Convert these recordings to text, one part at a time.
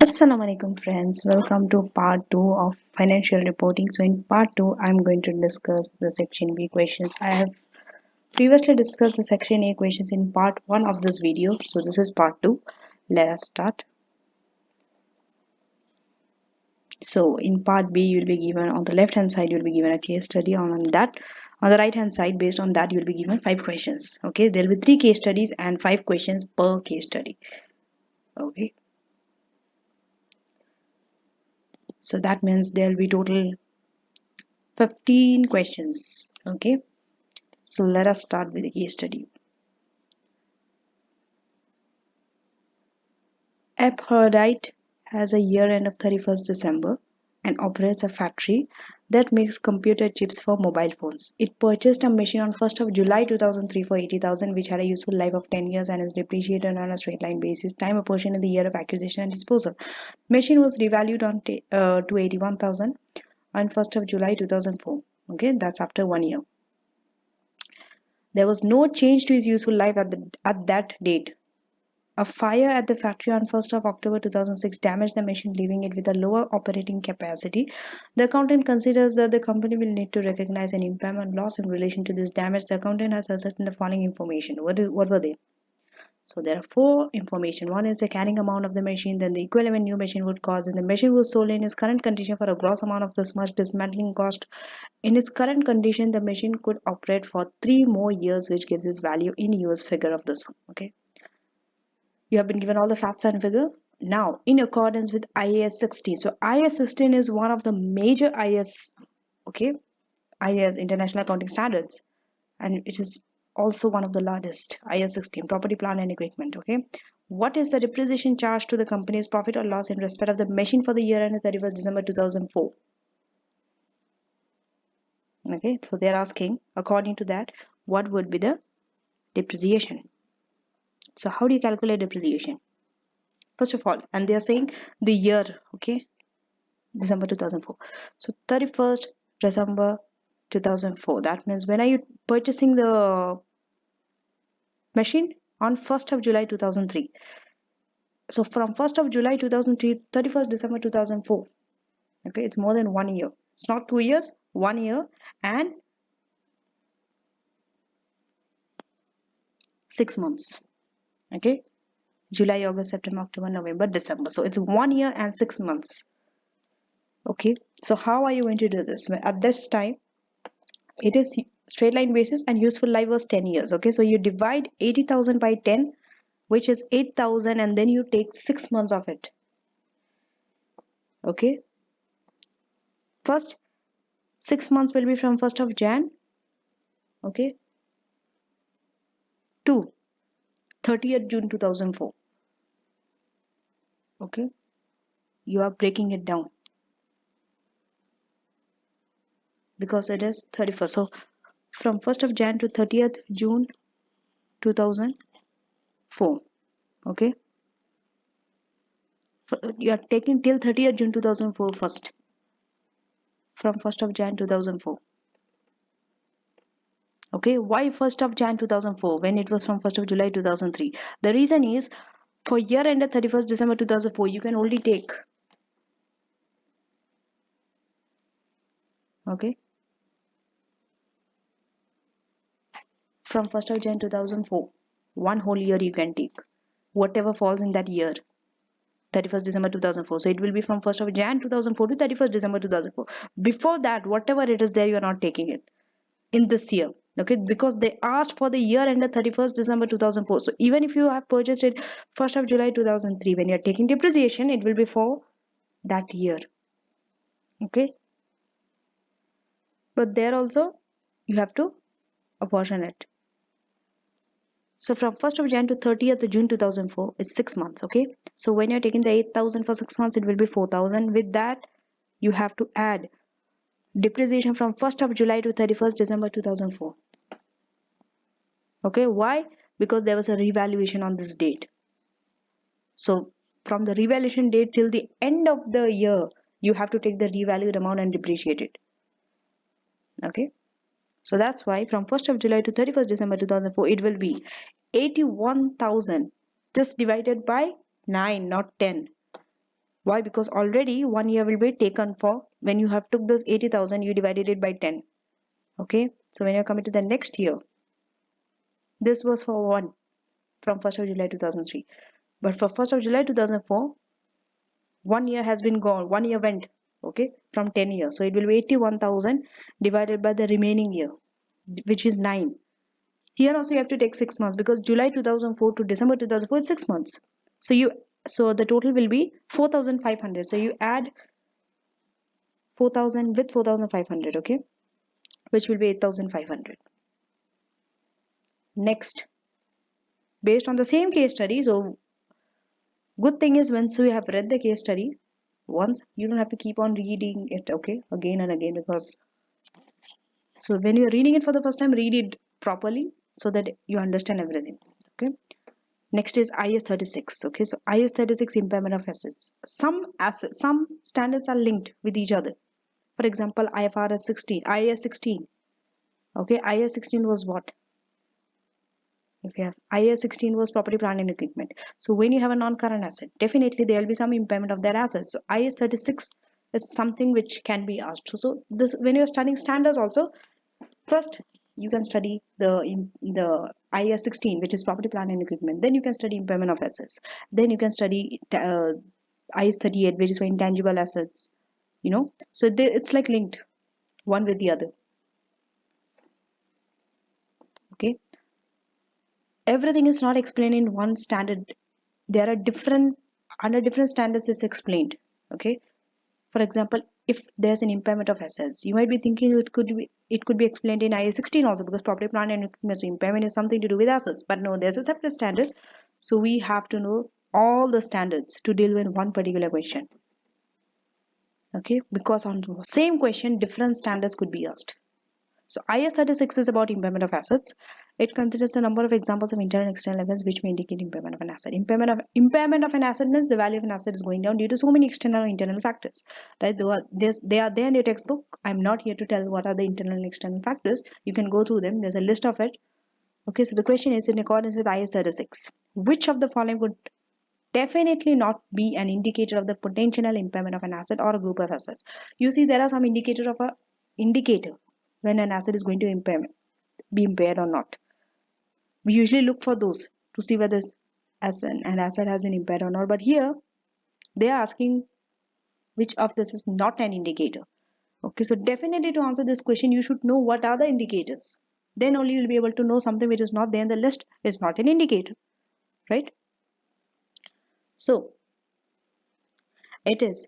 Assalamu alaikum friends, welcome to part 2 of financial reporting. So in part 2 I'm going to discuss the section B questions. I have previously discussed the section A questions in part 1 of this video. So this is part 2. Let us start. So in part B you'll be given on the left hand side you'll be given a case study. On the right hand side based on that you'll be given 5 questions. Okay, there will be 3 case studies and 5 questions per case study. Okay. So that means there will be total 15 questions. Okay, so let us start with the case study. Deferred has a year end of 31st December and operates a factory that makes computer chips for mobile phones. It purchased a machine on 1st of July 2003 for 80,000, which had a useful life of 10 years and is depreciated on a straight line basis. Time apportioned in the year of acquisition and disposal. Machine was revalued to 81,000 on 1st of July 2004. Okay, that's after 1 year. There was no change to his useful life at that date. A fire at the factory on 1st of October 2006 damaged the machine, leaving it with a lower operating capacity. The accountant considers that the company will need to recognize an impairment loss in relation to this damage. The accountant has ascertained the following information. What were they? So there are 4 information. One is the carrying amount of the machine, then the equivalent new machine would cost, and the machine was sold in its current condition for a gross amount of this much dismantling cost. In its current condition, the machine could operate for 3 more years, which gives its value in US figure of this one. Okay. You have been given all the facts and figure. Now, in accordance with IAS 16. So IAS 16 is one of the major IAS, okay, IAS International Accounting Standards, and it is also one of the largest. IAS 16, property, plant and equipment. Okay, what is the depreciation charge to the company's profit or loss in respect of the machine for the year ended 31st December 2004? Okay, so they are asking according to that what would be the depreciation. So how do you calculate depreciation? First of all, and they are saying the year, okay, December 2004. So 31st December 2004. That means when are you purchasing the machine? On 1st of July 2003. So from 1st of July 2003, 31st December 2004. Okay, it's more than 1 year. It's not 2 years, 1 year and 6 months. Okay, July, August, September, October, November, December. So it's 1 year and 6 months. Okay, so how are you going to do this? At this time, it is straight line basis and useful life was 10 years. Okay, so you divide 80,000 by 10, which is 8,000, and then you take 6 months of it. Okay, first 6 months will be from 1st of Jan, okay, to 30th June 2004. Okay, you are breaking it down because it is 31st. So from 1st of Jan to 30th June 2004. Okay, you are taking till 30th June 2004 first, from 1st of Jan 2004. Okay, why 1st of Jan 2004 when it was from 1st of July 2003? The reason is for year ended 31st December 2004 you can only take, okay, from 1st of Jan 2004 one whole year you can take whatever falls in that year 31st December 2004. So it will be from 1st of Jan 2004 to 31st December 2004. Before that, whatever it is there, you are not taking it in this year. Okay, because they asked for the year ended 31st December 2004. So even if you have purchased it 1st of July 2003, when you are taking depreciation, it will be for that year. Okay, but there also you have to apportion it. So from 1st of Jan to 30th June 2004 is 6 months. Okay, so when you're taking the 8,000 for 6 months, it will be 4,000. With that, you have to add depreciation from 1st of July to 31st December 2004. Okay, why? Because there was a revaluation on this date. So from the revaluation date till the end of the year, you have to take the revalued amount and depreciate it. Okay, so that's why from 1st of July to 31st December 2004, it will be 81,000. Just divided by 9, not 10. Why? Because already 1 year will be taken for when you have took this 80,000, you divided it by 10. Okay, so when you're coming to the next year, this was for one from 1st of July 2003. But for 1st of July 2004, 1 year has been gone, 1 year went, okay, from 10 years. So it will be 81,000 divided by the remaining year, which is 9. Here also you have to take 6 months because July 2004 to December 2004 is 6 months. So the total will be 4,500. So you add 4,000 with 4,500, okay, which will be 8,500. Next, based on the same case study, so good thing is once we have read the case study, once you don't have to keep on reading it, okay, again and again, because so when you're reading it for the first time, read it properly so that you understand everything. Okay. Next is IS 36. Okay, so IS 36 impairment of assets. Some standards are linked with each other. For example, IFRS 16, IS 16. Okay, IS 16 was what? If you have IS 16 was property, plant and equipment. So when you have a non-current asset, definitely there will be some impairment of that asset. So IS 36 is something which can be asked. So this when you're studying standards also, first you can study the IS 16, which is property, plant and equipment. Then you can study impairment of assets. Then you can study IS 38, which is for intangible assets. You know, so it's like linked one with the other. Okay, everything is not explained in one standard. There are different under different standards it's explained. Okay, for example, if there's an impairment of assets, you might be thinking it could be explained in IS 16 also because property, plant and equipment, so impairment is something to do with assets. But no, there's a separate standard. So we have to know all the standards to deal with one particular question. Okay, because on the same question, different standards could be asked. So IS 36 is about impairment of assets. It considers a number of examples of internal and external events which may indicate impairment of an asset. Impairment of an asset means the value of an asset is going down due to so many external or internal factors. Right? They are there in your textbook. I'm not here to tell what are the internal and external factors. You can go through them. There's a list of it. Okay, so the question is in accordance with IS 36. Which of the following would definitely not be an indicator of the potential impairment of an asset or a group of assets? You see, there are some indicator when an asset is going to be impaired or not. We usually look for those to see whether an asset has been impaired or not. But here they are asking which of this is not an indicator. Okay, so definitely to answer this question, you should know what are the indicators. Then only you'll be able to know something which is not there in the list is not an indicator, right? So it is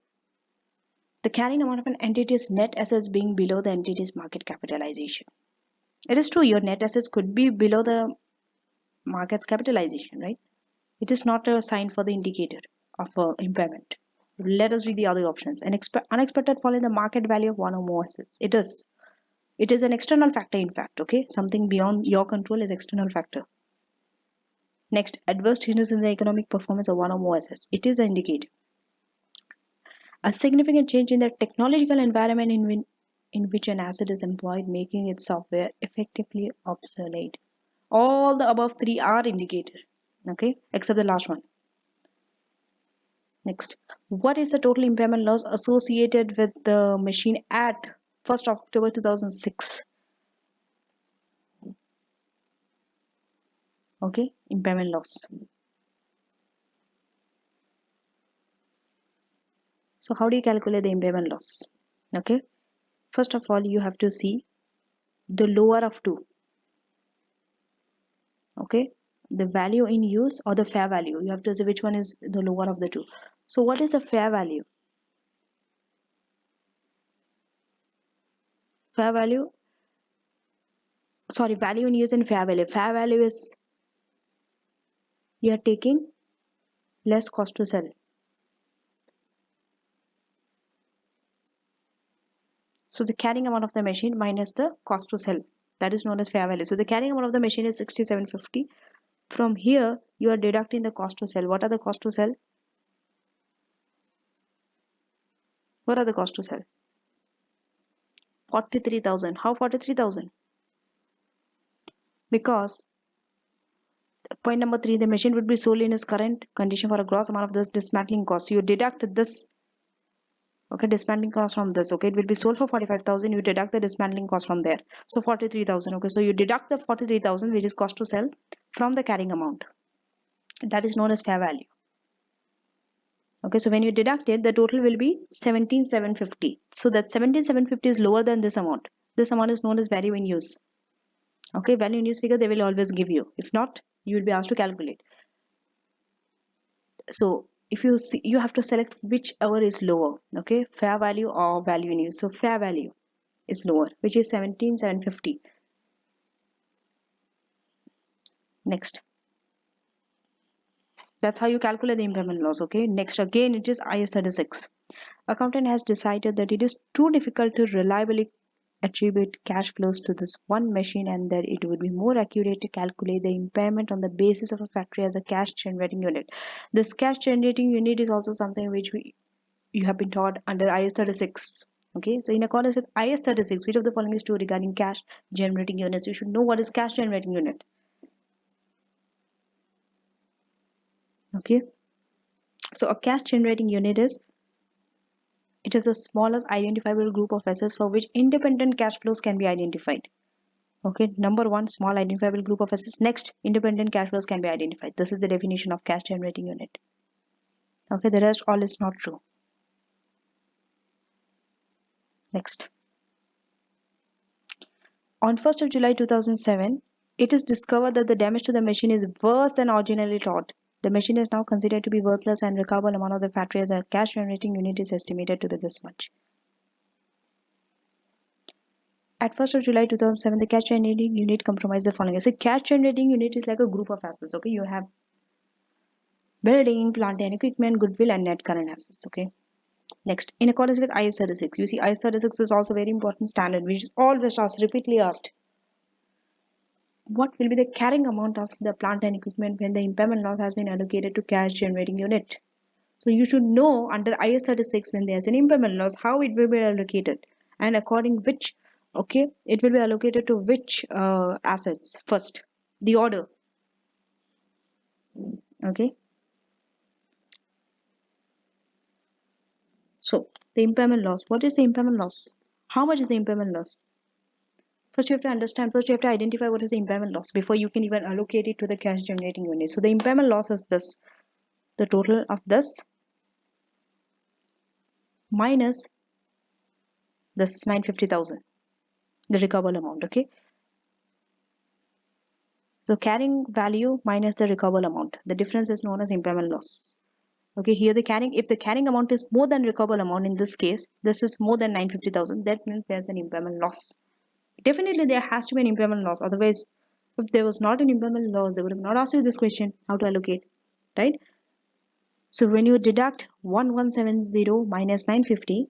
the carrying amount of an entity's net assets being below the entity's market capitalization. It is true, your net assets could be below the market's capitalization, right? It is not a sign for the indicator of impairment. Let us read the other options. An unexpected fall in the market value of one or more assets. It is. It is an external factor, in fact. Okay, something beyond your control is external factor. Next, adverse changes in the economic performance of one or more assets. It is an indicator. A significant change in the technological environment in which an asset is employed, making its software effectively obsolete. All the above three are indicators, okay, except the last one. Next, what is the total impairment loss associated with the machine at 1st October 2006? Okay, impairment loss. So how do you calculate the impairment loss? Okay, first of all, you have to see the lower of two. Okay, the value in use or the fair value. You have to see which one is the lower of the two. So what is the fair value? Fair value, sorry, value in use and fair value. Fair value is you are taking less cost to sell. So the carrying amount of the machine minus the cost to sell, that is known as fair value. So the carrying amount of the machine is 6750. From here you are deducting the cost to sell. What are the cost to sell? What are the cost to sell? 43,000. How 43,000? Because Point number 3, the machine would be sold in its current condition for a gross amount of this dismantling cost. So you deduct this, okay, dismantling cost from this. Okay, it will be sold for 45,000. You deduct the dismantling cost from there. So 43,000. Okay, so you deduct the 43,000, which is cost to sell, from the carrying amount. That is known as fair value. Okay, so when you deduct it, the total will be 17,750. So that 17,750 is lower than this amount. This amount is known as value in use. Okay, value in use figure they will always give you. If not, you will be asked to calculate. So if you see, you have to select whichever is lower. Okay, fair value or value in use. So fair value is lower, which is 17,750. Next. That's how you calculate the impairment loss. Okay, next again it is IS 36. Accountant has decided that it is too difficult to reliably attribute cash flows to this one machine and that it would be more accurate to calculate the impairment on the basis of a factory as a cash generating unit. This cash generating unit is also something which you have been taught under IS 36. Okay, so in accordance with IS 36, which of the following is true regarding cash generating units? You should know what is cash generating unit. Okay, so a cash generating unit is, it is the smallest identifiable group of assets for which independent cash flows can be identified. Okay, number one, small identifiable group of assets. Next, independent cash flows can be identified. This is the definition of cash generating unit. Okay, the rest all is not true. Next. On 1st of July 2007, it is discovered that the damage to the machine is worse than originally thought. The machine is now considered to be worthless and recoverable amount of the factory as a cash generating unit is estimated to be this much. At 1st of July 2007, the cash generating unit compromised the following. So cash generating unit is like a group of assets. Okay, you have building, plant and equipment, goodwill and net current assets. Okay. Next, in accordance with IS 36, you see IS 36 is also very important standard which is always asked, repeatedly asked. What will be the carrying amount of the plant and equipment when the impairment loss has been allocated to cash generating unit? So you should know under IS 36 when there's an impairment loss how it will be allocated and according which, okay, it will be allocated to which assets first, the order. Okay. So the impairment loss, what is the impairment loss? How much is the impairment loss? First you have to understand, first you have to identify what is the impairment loss before you can even allocate it to the cash generating unit. So the impairment loss is this, the total of this minus this 950,000, the recoverable amount. Okay, so carrying value minus the recoverable amount, the difference is known as impairment loss. Okay, here the carrying, if the carrying amount is more than recoverable amount, in this case this is more than 950,000, that means there's an impairment loss. Definitely there has to be an impairment loss, otherwise if there was not an impairment loss they would have not asked you this question, how to allocate, right? So when you deduct 1170 minus 950,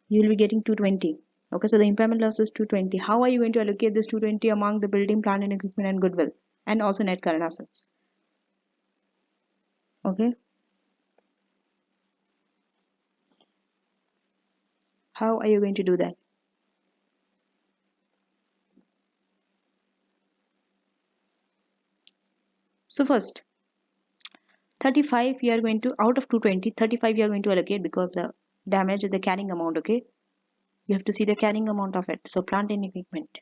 you will be getting 220. Okay, so the impairment loss is 220. How are you going to allocate this 220 among the building, plant and equipment and goodwill and also net current assets? Okay, how are you going to do that? So first 35 you are going to, out of 220, 35 you are going to allocate because the damage is the carrying amount. Okay, you have to see the carrying amount of it. So plant and equipment,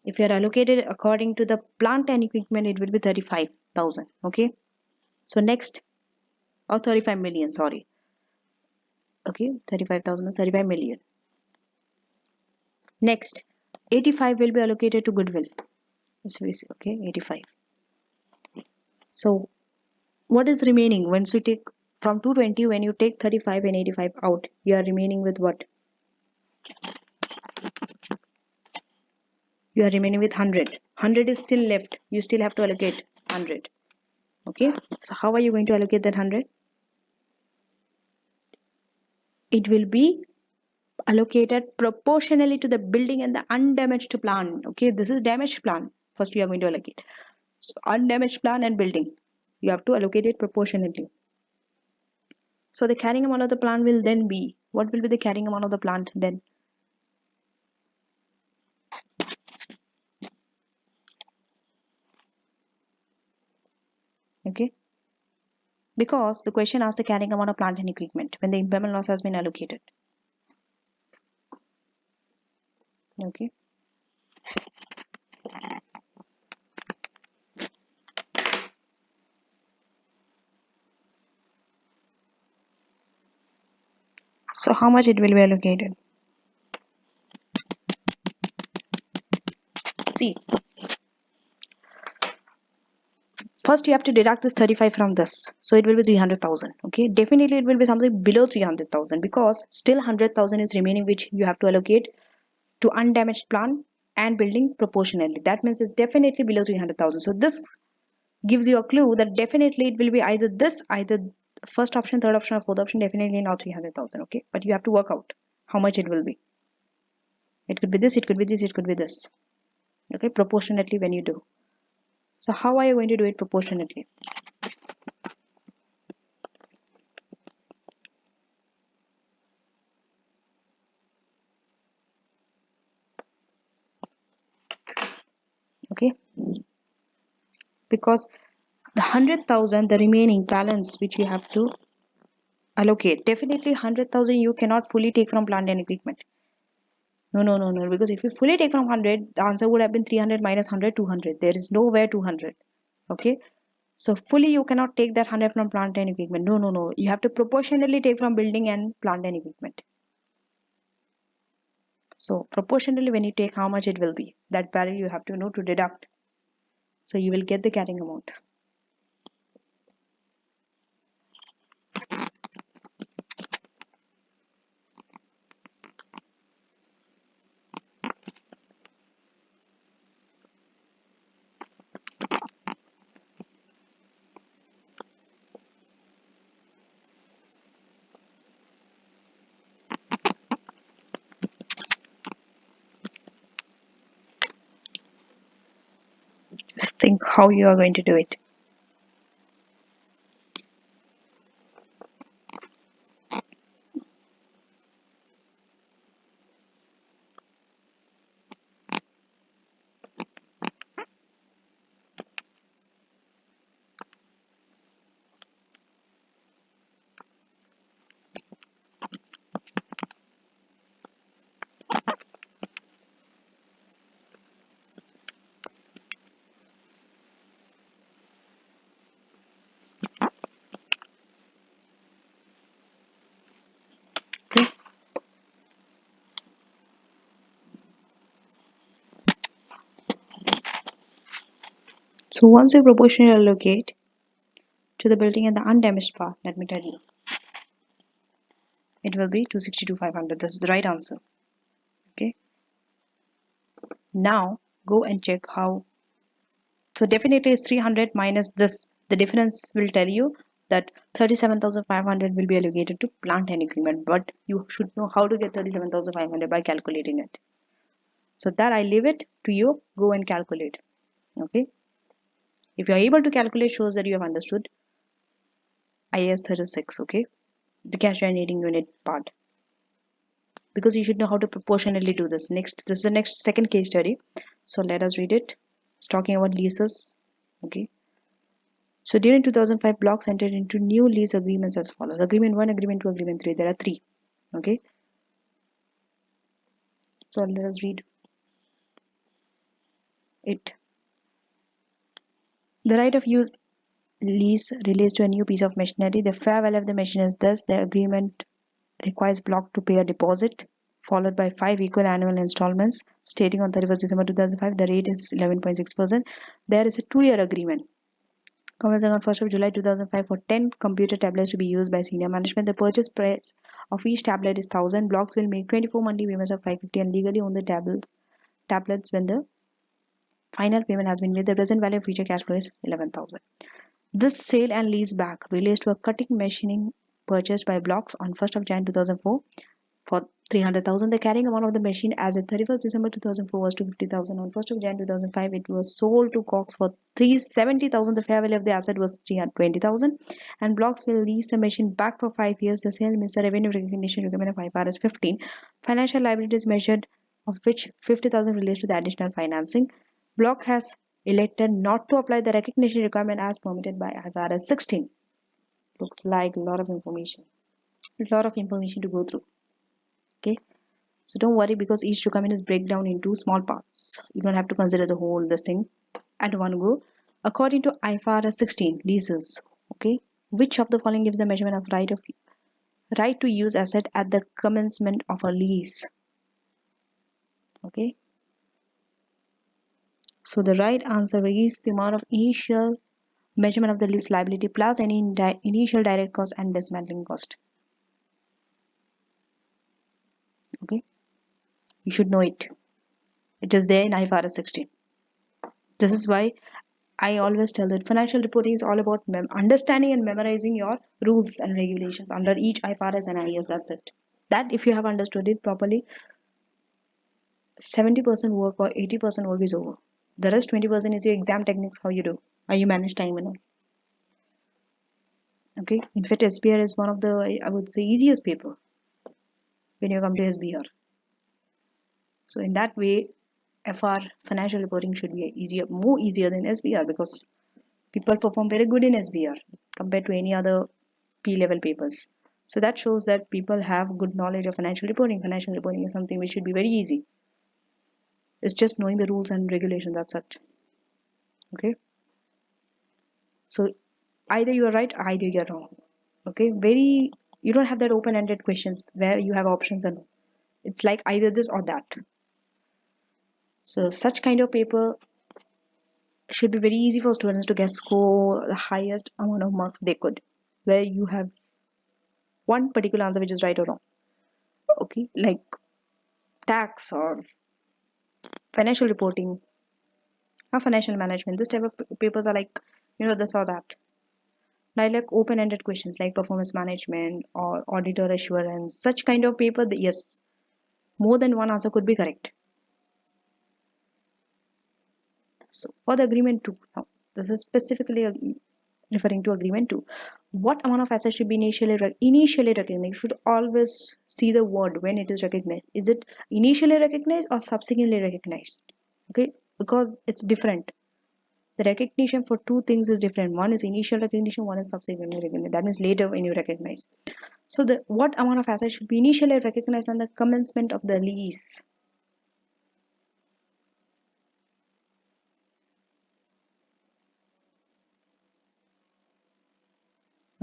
if you are allocated according to the plant and equipment, it will be 35,000. Okay, so next, or 35 million, sorry. Okay, 35,000 is 35 million. Next, 85 will be allocated to goodwill. Okay, 85. So what is remaining once you take from 220, when you take 35 and 85 out, you are remaining with what? You are remaining with 100. 100 is still left. You still have to allocate 100. Okay, so how are you going to allocate that 100? It will be allocated proportionally to the building and the undamaged plan. Okay, this is damaged plan. First you are going to allocate. So undamaged plan and building, you have to allocate it proportionately. So the carrying amount of the plant will then be, what will be the carrying amount of the plant then? Okay, because the question asked the carrying amount of plant and equipment when the impairment loss has been allocated. Okay. So how much it will be allocated? See, first you have to deduct this 35 from this. So it will be 300,000. Okay, definitely it will be something below 300,000 because still 100,000 is remaining which you have to allocate to undamaged plant and building proportionally. That means it's definitely below 300,000. So this gives you a clue that definitely it will be either this, either first option, third option, or fourth option, definitely not 300,000. Okay, but you have to work out how much it will be. It could be this, it could be this, it could be this. Okay, proportionately when you do. So how are you going to do it proportionately? Okay, because the 100,000, the remaining balance which you have to allocate, definitely 100,000 you cannot fully take from plant and equipment. No, no, no, no, because if you fully take from 100, the answer would have been 300 minus 100, 200. There is nowhere 200. Okay, so fully you cannot take that 100 from plant and equipment. No, no, no, you have to proportionally take from building and plant and equipment. So proportionally when you take, how much it will be, that value you have to know to deduct. So you will get the carrying amount. Just think how you are going to do it. Okay. So once you proportionally allocate to the building and the undamaged part, let me tell you, it will be 262,500. This is the right answer. Okay. Now go and check how. So definitely it's 300 minus this. The difference will tell you that 37,500 will be allocated to plant and equipment. But you should know how to get 37,500 by calculating it. So that I leave it to you. Go and calculate. Okay. If you are able to calculate, shows that you have understood IAS 36. Okay. The cash generating unit part. Because you should know how to proportionally do this. Next, this is the next second case study. So let us read it. It's talking about leases. Okay. So during 2005, blocks entered into new lease agreements as follows. Agreement 1, Agreement 2, Agreement 3. There are 3. Okay. So let us read it. The right of use lease relates to a new piece of machinery. The fair value of the machine is thus. The agreement requires block to pay a deposit followed by 5 equal annual installments stating on 31st December 2005 the rate is 11.6%. There is a 2-year agreement commencing on 1st of July 2005 for 10 computer tablets to be used by senior management. The purchase price of each tablet is 1,000. Blocks will make 24 monthly payments of 550 and legally own the tablets when the final payment has been made. The present value of future cash flow is 11,000. This sale and lease back relates to a cutting machining purchased by Blocks on 1st of January 2004 for 300,000. The carrying amount of the machine as at 31st December 2004 was 250,000. On 1st of January 2005, it was sold to Cox for 370,000. The fair value of the asset was 320,000. And Blocks will lease the machine back for 5 years. The sale means the revenue recognition requirement of IFRS 15. Financial liabilities measured, of which 50,000 relates to the additional financing. Block has elected not to apply the recognition requirement as permitted by IFRS 16. Looks like a lot of information. A lot of information to go through. Okay. So don't worry because each document is break down into small parts. You don't have to consider the whole this thing at one go. According to IFRS 16, leases. Okay. Which of the following gives the measurement of right to use asset at the commencement of a lease? Okay. So the right answer is the amount of initial measurement of the lease liability plus any initial direct cost and dismantling cost. Okay. You should know it. It is there in IFRS 16. This is why I always tell that financial reporting is all about understanding and memorizing your rules and regulations under each IFRS and IAS. That's it. That if you have understood it properly, 70% work or 80% work is over. The rest 20% is your exam techniques, how you do, how you manage time and all. Okay. In fact, SBR is one of the, I would say, easiest paper when you come to SBR. So in that way, FR financial reporting should be easier, more easier than SBR because people perform very good in SBR compared to any other P level papers. So that shows that people have good knowledge of financial reporting. Financial reporting is something which should be very easy. It's just knowing the rules and regulations. That's it. Okay. So either you are right, either you are wrong. Okay. You don't have that open-ended questions where you have options and it's like either this or that. So such kind of paper should be very easy for students to get score the highest amount of marks they could, where you have one particular answer which is right or wrong. Okay, like tax or financial reporting or financial management. This type of papers are like, this or that. Now, like open-ended questions like performance management or auditor assurance, such kind of paper, yes, more than one answer could be correct. So for the agreement 2, now this is specifically referring to agreement 2. What amount of assets should be initially recognized? You should always see the word when it is recognized. Is it initially recognized or subsequently recognized? Okay, because it's different. The recognition for two things is different. One is initial recognition, one is subsequently recognized. That means later when you recognize. So the what amount of assets should be initially recognized on the commencement of the lease?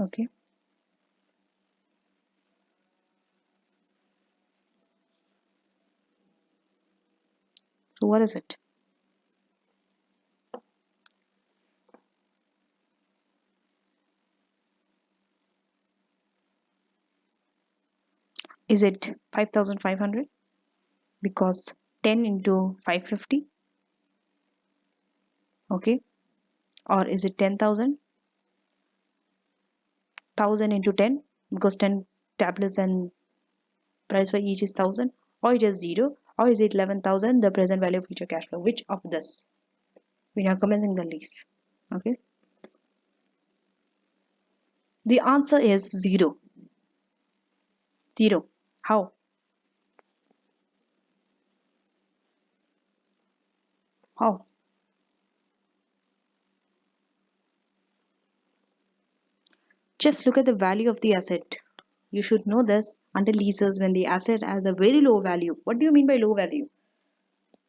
Okay. So what is it? Is it 5,500? Because 10 into 550? Okay. Or is it 10,000? 1,000 into 10? Because 10 tablets and price for each is 1,000? Or it is 0? Or is it 11,000, the present value of future cash flow? Which of this? We are commencing the lease. Okay. The answer is 0. 0. How? How? Just look at the value of the asset. You should know this under leases when the asset has a very low value. What do you mean by low value?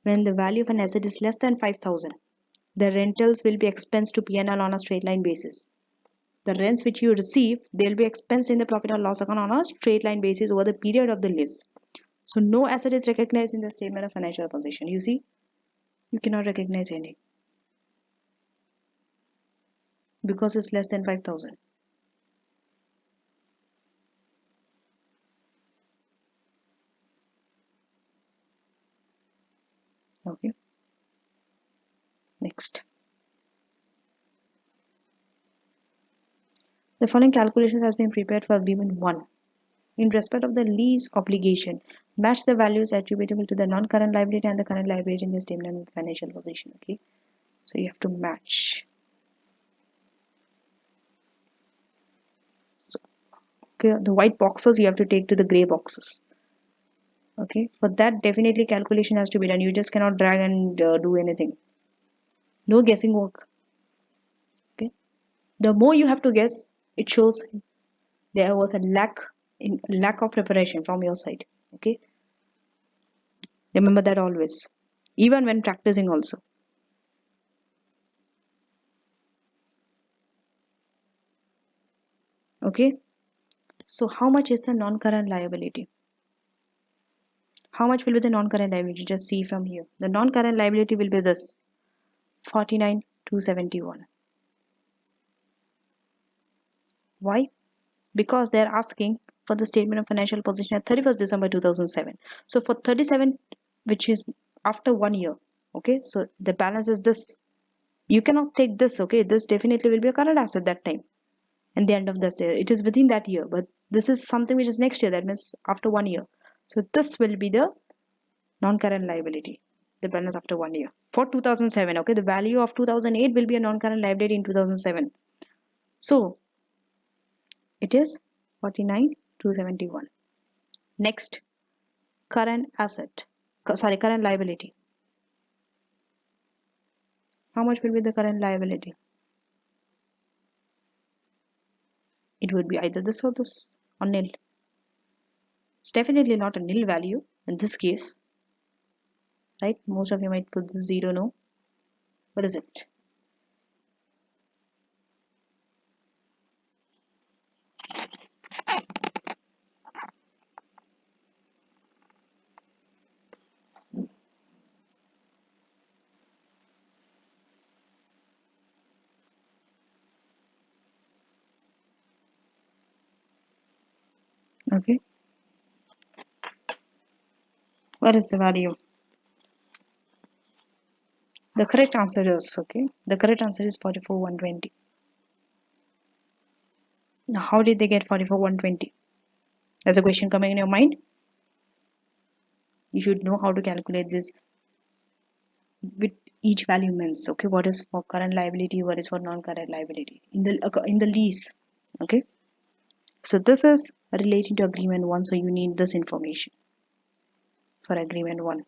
When the value of an asset is less than 5,000, the rentals will be expensed to P&L on a straight line basis. The rents which you receive, they'll be expensed in the profit or loss account on a straight line basis over the period of the lease. So no asset is recognized in the statement of financial position. You see, you cannot recognize any because it's less than 5,000. Okay. Next. The following calculations has been prepared for agreement 1. In respect of the lease obligation, match the values attributable to the non-current liability and the current liability in the statement of financial position. Okay. So you have to match. So, okay, the white boxes you have to take to the gray boxes. Okay. For that, definitely calculation has to be done. You just cannot drag and do anything. No guessing work. Okay. The more you have to guess, it shows there was a lack of preparation from your side. Okay. Remember that always. Even when practicing also. Okay. So how much is the non-current liability? How much will be the non-current liability? Just see from here. The non-current liability will be this 49,271. Why? Because they're asking for the statement of financial position at 31st December 2007. So for 37, which is after 1 year, okay, so the balance is this. You cannot take this, okay, this definitely will be a current asset that time. And the end of this year, it is within that year, but this is something which is next year, that means after 1 year. So this will be the non-current liability, the balance after 1 year. For 2007, okay, the value of 2008 will be a non-current liability in 2007. So it is 49,271. Next, current asset. Sorry, current liability. How much will be the current liability? It would be either this or this, or nil. It's definitely not a nil value in this case, right? Most of you might put this 0, no. What is it? Okay. What is the value? The correct answer is, okay, the correct answer is 44,120. Now, how did they get 44,120? There's a question coming in your mind. You should know how to calculate this with each value means. Okay, what is for current liability, what is for non-current liability in the lease. Okay, so this is relating to agreement 1, so you need this information for agreement 1.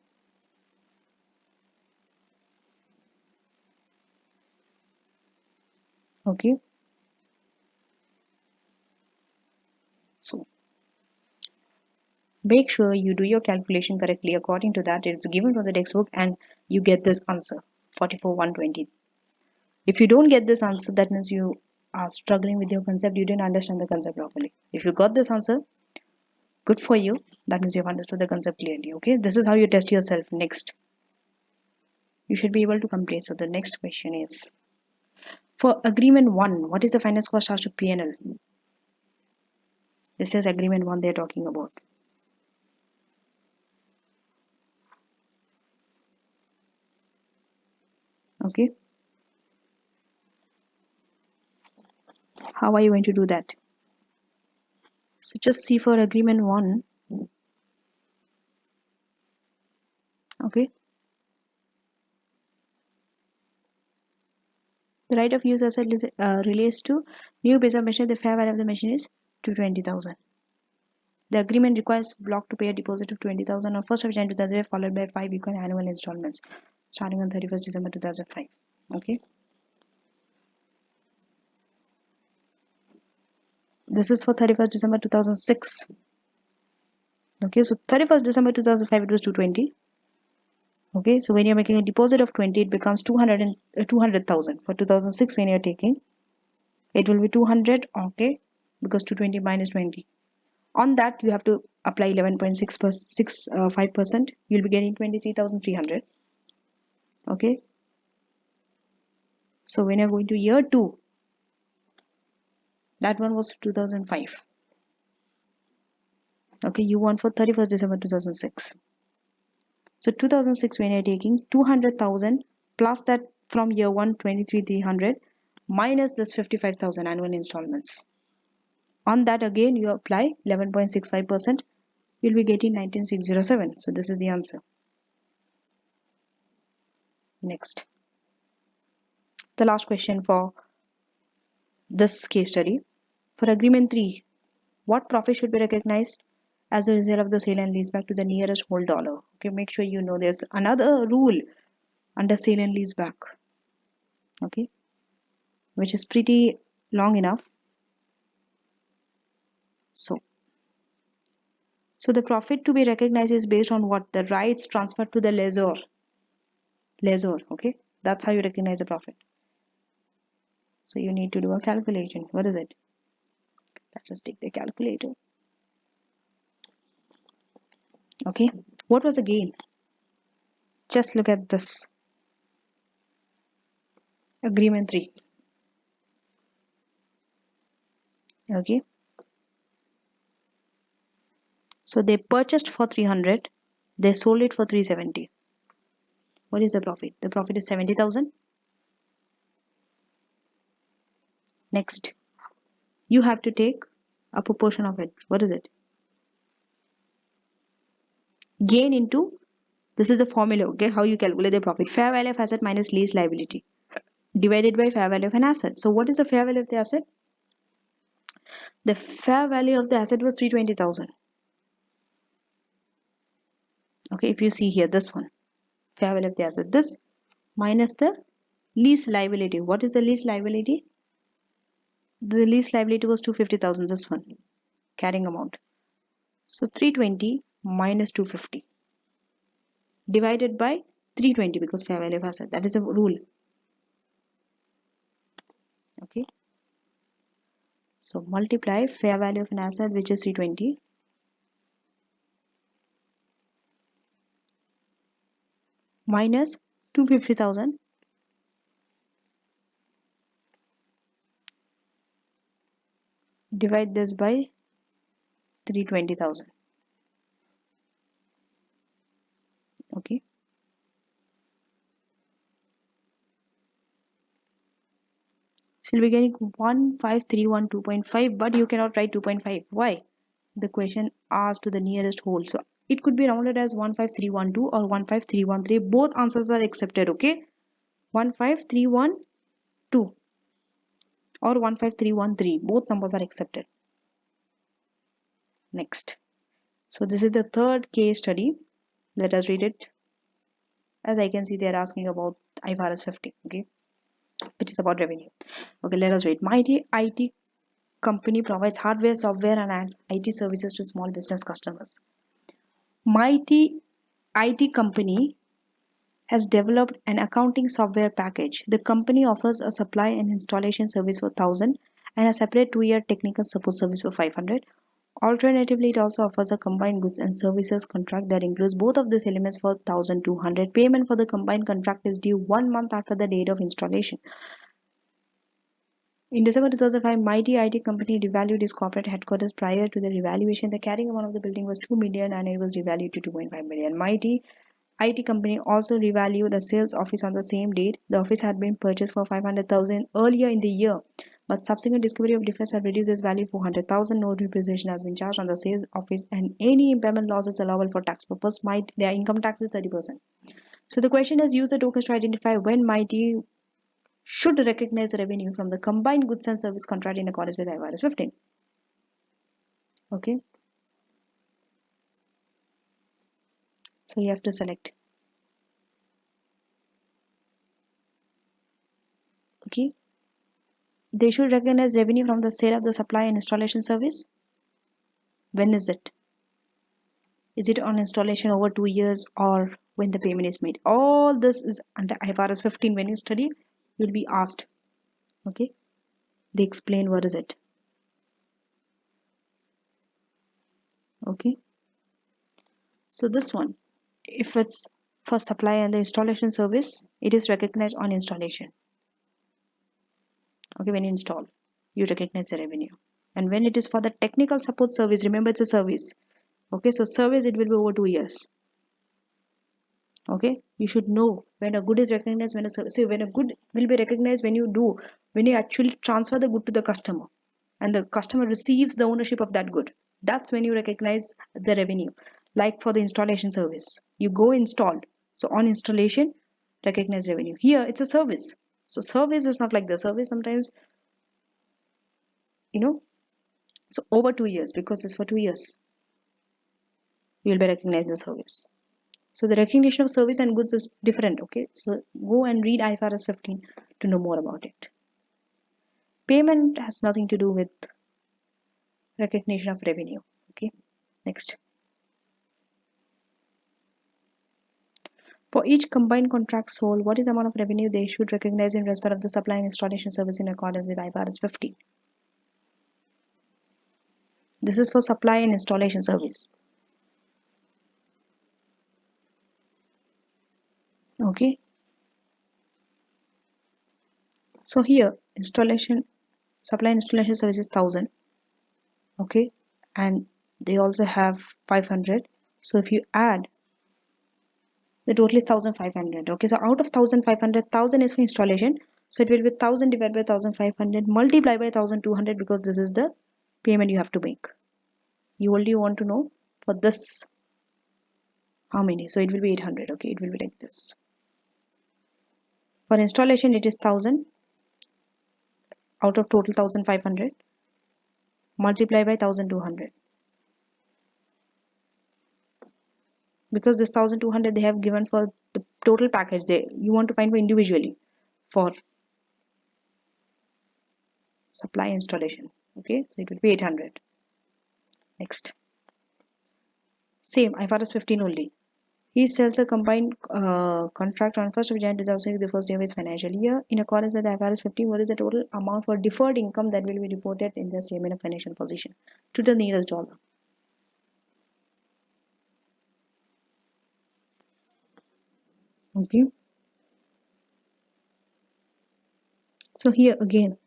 Okay, so make sure you do your calculation correctly according to that it's given from the textbook, and you get this answer 44,120. If you don't get this answer, that means you are struggling with your concept, you didn't understand the concept properly. If you got this answer, good for you, that means you've understood the concept clearly. Okay, this is how you test yourself. Next, you should be able to complete. So the next question is, for agreement 1, what is the finance cost charged to P&L? This is agreement 1 they're talking about. Okay, how are you going to do that? So just see for agreement 1. Okay, the right of use asset relates to new piece of machine. The fair value of the machine is 220,000. The agreement requires block to pay a deposit of 20,000 on 1st of January 2005, followed by 5 equal annual installments starting on 31st December 2005. Okay, this is for 31st December 2006. Okay, so 31st December 2005 it was 220. Okay, so when you're making a deposit of 20, it becomes 200,000. For 2006, when you're taking, it will be 200. Okay, because 220 minus 20. On that, you have to apply 11.65%. You'll be getting 23,300. Okay, so when you're going to year 2, that one was 2005. Okay, you want for 31st December 2006. So 2006, when you're taking 200,000 plus that from year 1, 23,300 minus this 55,000 annual installments. On that again you apply 11.65%. You'll be getting 19,607. So this is the answer. Next, the last question for this case study. For agreement 3, what profit should be recognized as a result of the sale and leaseback to the nearest whole dollar? Okay, make sure you know there's another rule under sale and leaseback. okay, which is pretty long enough. So the profit to be recognized is based on what? The rights transferred to the lessor, okay? That's how you recognize the profit. So you need to do a calculation. What is it? Let's just take the calculator. Okay, what was the gain? Just look at this. Agreement 3. Okay, so they purchased for 300, they sold it for 370. What is the profit? The profit is 70,000. Next, you have to take a proportion of it. What is it? Gain into, this is the formula, okay, how you calculate the profit. Fair value of asset minus lease liability divided by fair value of an asset. So what is the fair value of the asset? The fair value of the asset was 320,000. Okay, if you see here, this one, fair value of the asset, this minus the lease liability. What is the lease liability? The lease liability was 250,000, this one, carrying amount. So 320 minus 250 divided by 320, because fair value of asset, that is a rule. Okay, so multiply fair value of an asset, which is 320, minus 250,000 divide this by 320,000. Okay, so you'll be getting 1531.2.5, but you cannot write 2.5. Why? The question asked to the nearest whole, so it could be rounded as 15312 or 15313. Both answers are accepted. Okay, 15312 or 15313, both numbers are accepted. Next, so this is the third case study. Let us read it. As I can see, they are asking about IFRS 15, okay, which is about revenue. Okay, let us read. Mighty IT company provides hardware, software, and IT services to small business customers. Mighty IT company has developed an accounting software package. The company offers a supply and installation service for 1,000 and a separate 2-year technical support service for 500. Alternatively, it also offers a combined goods and services contract that includes both of these elements for 1,200. Payment for the combined contract is due 1 month after the date of installation. In December 2005, Mighty IT company revalued its corporate headquarters. Prior to the revaluation, the carrying amount of the building was 2 million and it was revalued to 2.5 million. Mighty IT company also revalued a sales office on the same date. The office had been purchased for 500,000 earlier in the year, but subsequent discovery of defects have reduced its value to 400,000. No depreciation has been charged on the sales office, and any impairment losses allowable for tax purpose. Their income tax is 30%. So the question is, use the tokens to identify when Mighty should recognize revenue from the combined goods and service contract in accordance with IFRS 15. Okay, so you have to select. Okay, they should recognize revenue from the sale of the supply and installation service. When is it? Is it on installation over 2 years or when the payment is made? All this is under IFRS 15. When you study, you'll be asked. Okay, they explain what is it. Okay, so this one, if it's for supply and the installation service, it is recognized on installation. Okay, when you install, you recognize the revenue. And when it is for the technical support service, remember it's a service. Okay, so service, it will be over 2 years. Okay, you should know when a good is recognized, when a service. See, when a good will be recognized, when you actually transfer the good to the customer and the customer receives the ownership of that good. That's when you recognize the revenue. Like for the installation service, you go install, so on installation, recognize revenue. Here it's a service, so service is not like the service sometimes, you know. So over 2 years, because it's for 2 years, you will be recognizing the service. So the recognition of service and goods is different. Okay, so go and read IFRS 15 to know more about it. Payment has nothing to do with recognition of revenue. Okay, next. For each combined contract sold, what is the amount of revenue they should recognize in respect of the supply and installation service in accordance with IFRS 15? This is for supply and installation service. Okay. So here, supply and installation service is 1000. Okay, and they also have 500. So if you add, the total is 1500. Okay, so out of 1500, 1000 is for installation, so it will be 1000 divided by 1500 multiplied by 1200, because this is the payment you have to make. You only want to know for this how many, so it will be 800. Okay, it will be like this. For installation it is 1000 out of total 1500 multiplied by 1200, because this 1200 they have given for the total package. You want to find for individually for supply installation. Okay, so it will be 800. Next, same IFRS 15 only. He sells a combined contract on 1st of January 2006, the first day of his financial year. In accordance with IFRS 15, what is the total amount for deferred income that will be reported in the statement of financial position to the nearest dollar? Okay. So here again,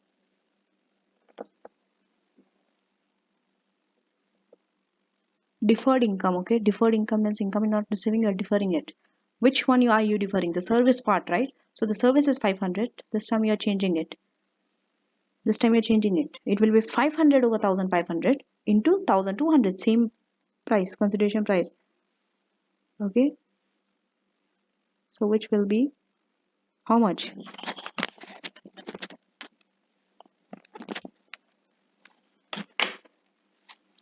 deferred income. Okay, deferred income means income you're not receiving, you're deferring it. Which one are you deferring? The service part, right? So the service is 500. This time you're changing it. It will be 500 over 1500 into 1200, same price, consideration price. Okay, so which will be how much?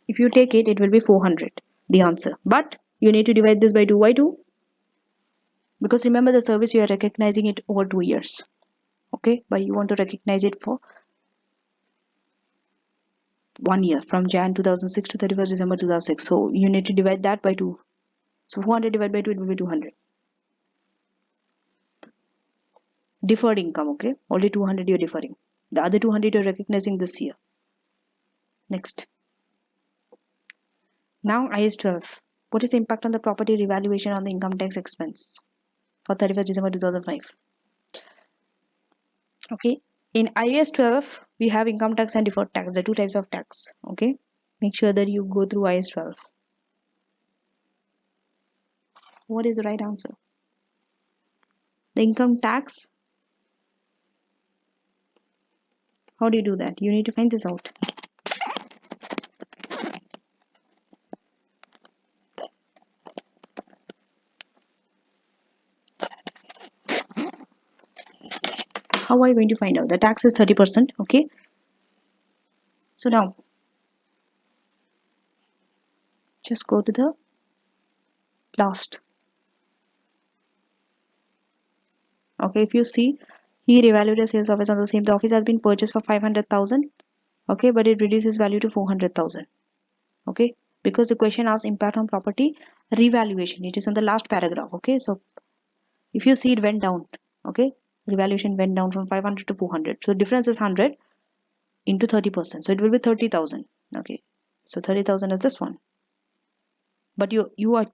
If you take it, it will be 400, the answer. But you need to divide this by 2. Why 2? Because remember, the service you are recognizing it over 2 years. Okay, but you want to recognize it for 1 year, from Jan 2006 to 31st December 2006. So you need to divide that by 2. So 400 divided by 2, it will be 200. Deferred income. Okay, only 200 you're deferring. The other 200 you're recognizing this year. Next. Now IS 12. What is the impact on the property revaluation on the income tax expense for 31st December 2005? Okay, in IS 12 we have income tax and deferred tax, the two types of tax. Okay, make sure that you go through IS 12. What is the right answer? The income tax. How do you do that? You need to find this out. How are you going to find out? The tax is 30%. Okay, so now just go to the last. Okay, if you see, he revaluated sales office on the same. The office has been purchased for 500,000. Okay, but it reduces value to 400,000. Okay, because the question asks impact on property revaluation. It is in the last paragraph. Okay, so if you see, it went down. Okay, revaluation went down from 500 to 400. So difference is 100 into 30%. So it will be 30,000. Okay, so 30,000 is this one. But you are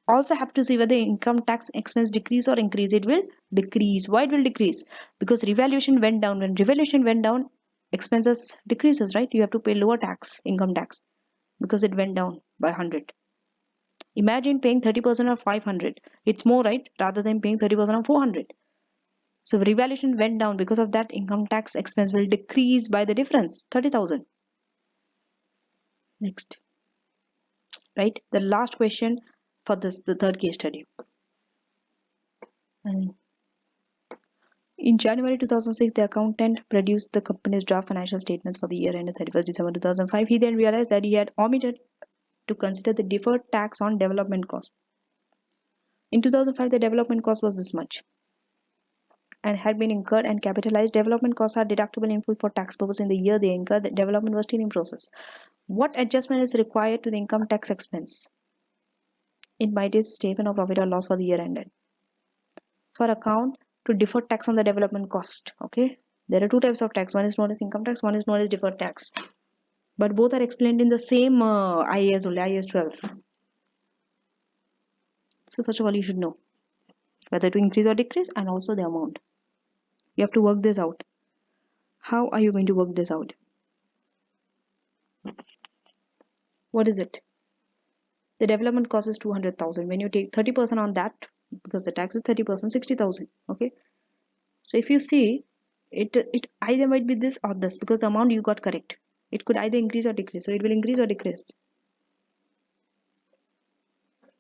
also have to see whether income tax expense decrease or increase. It will decrease. Why it will decrease? Because revaluation went down. When revaluation went down, expenses decreases, right? You have to pay lower tax, income tax, because it went down by 100. Imagine paying 30% of 500. It's more, right? Rather than paying 30% of 400. So revaluation went down. Because of that, income tax expense will decrease by the difference, 30,000. Next. Right? The last question for this, the third case study. And in January 2006, the accountant produced the company's draft financial statements for the year ended 31st December 2005. He then realized that he had omitted to consider the deferred tax on development cost. In 2005, the development cost was this much and had been incurred and capitalized. Development costs are deductible in full for tax purpose in the year they incur. The development was still in process. What adjustment is required to the income tax expense? It might is statement of profit or loss for the year ended. For account to defer tax on the development cost. Okay, there are two types of tax. One is known as income tax, one is known as deferred tax. But both are explained in the same IAS only, IAS 12. So first of all, you should know whether to increase or decrease and also the amount. You have to work this out. How are you going to work this out? What is it? The development cost is 200,000. When you take 30% on that, because the tax is 30%, 60,000. Okay. So if you see, it either might be this or this because the amount you got correct. It could either increase or decrease. So it will increase or decrease.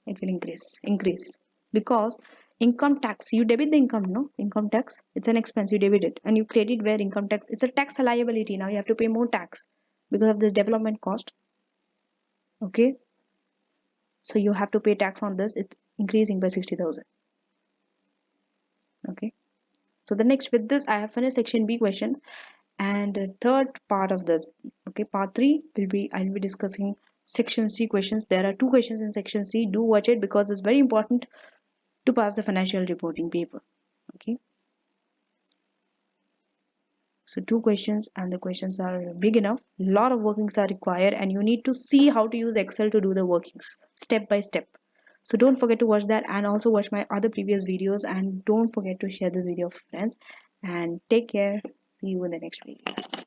It will increase because income tax, you debit the income, no? Income tax, it's an expense, you debit it and you credit where income tax, it's a tax liability. Now you have to pay more tax because of this development cost. Okay, so you have to pay tax on this. It's increasing by 60,000. Okay, so the next, with this I have finished section B questions, and the third part of this, okay, part 3 will be, I'll be discussing section C questions. There are 2 questions in section C. Do watch it because it's very important to pass the financial reporting paper. Okay, so 2 questions and the questions are big enough. A lot of workings are required and you need to see how to use Excel to do the workings step by step. So don't forget to watch that and also watch my other previous videos, and don't forget to share this video with friends, and take care. See you in the next video.